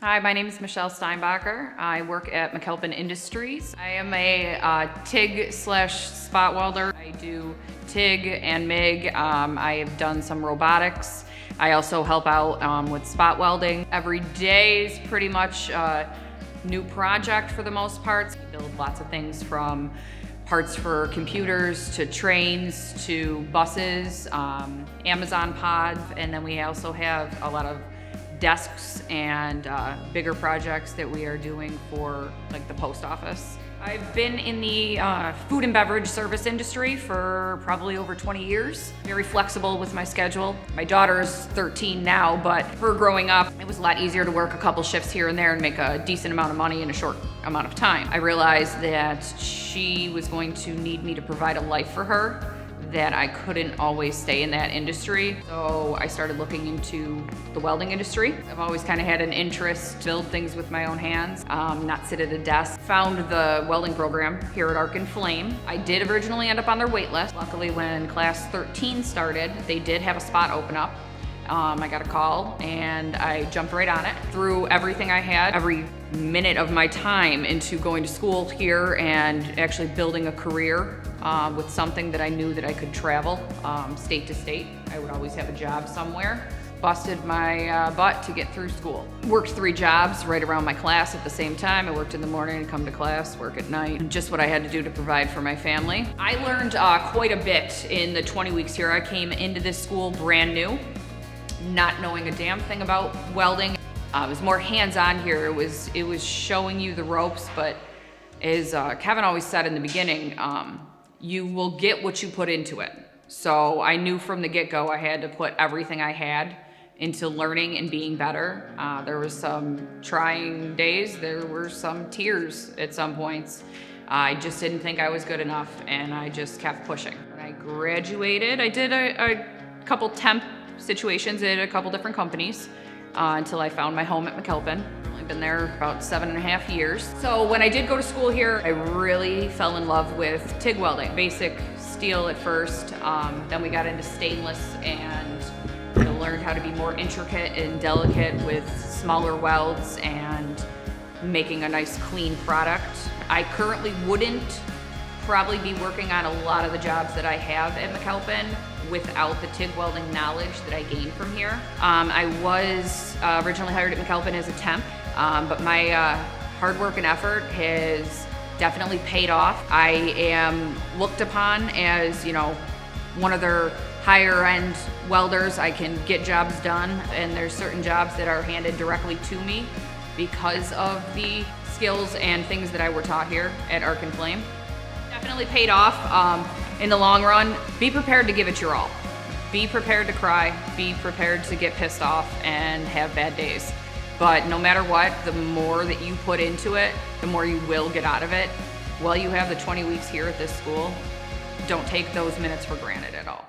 Hi, my name is Michelle Steinbacher. I work at McAlpin Industries. I am a TIG/spot welder. I do TIG and MIG. I have done some robotics. I also help out with spot welding. Every day is pretty much a new project for the most part. We build lots of things from parts for computers to trains to buses, Amazon pods, and then we also have a lot of desks and bigger projects that we are doing for like the post office. I've been in the food and beverage service industry for probably over 20 years. Very flexible with my schedule. My daughter's 13 now, but her growing up, it was a lot easier to work a couple shifts here and there and make a decent amount of money in a short amount of time. I realized that she was going to need me to provide a life for her, that I couldn't always stay in that industry. So I started looking into the welding industry. I've always kind of had an interest to build things with my own hands, not sit at a desk. Found the welding program here at Arc Flame. I did originally end up on their wait list. Luckily, when class 13 started, they did have a spot open up. I got a call and I jumped right on it. Threw everything I had, every minute of my time into going to school here and actually building a career with something that I knew that I could travel state to state. I would always have a job somewhere. Busted my butt to get through school. Worked 3 jobs right around my class at the same time. I worked in the morning and come to class, work at night. Just what I had to do to provide for my family. I learned quite a bit in the 20 weeks here. I came into this school brand new, not knowing a damn thing about welding. It was more hands-on here. It was showing you the ropes, but as Kevin always said in the beginning, you will get what you put into it. So I knew from the get-go I had to put everything I had into learning and being better. There was some trying days, there were some tears at some points. I just didn't think I was good enough, and I just kept pushing. When I graduated, I did a couple temp situations at a couple different companies until I found my home at McAlpin. I've been there about 7.5 years. So when I did go to school here, I really fell in love with TIG welding. Basic steel at first, then we got into stainless and learned how to be more intricate and delicate with smaller welds and making a nice clean product. I currently wouldn't probably be working on a lot of the jobs that I have at McAlpin without the TIG welding knowledge that I gained from here. I was originally hired at McAlpin as a temp, but my hard work and effort has definitely paid off. I am looked upon as, one of their higher end welders. I can get jobs done, and there's certain jobs that are handed directly to me because of the skills and things that I were taught here at Arc Flame. Definitely paid off. In the long run, be prepared to give it your all. Be prepared to cry, be prepared to get pissed off and have bad days. But no matter what, the more that you put into it, the more you will get out of it. While you have the 20 weeks here at this school, don't take those minutes for granted at all.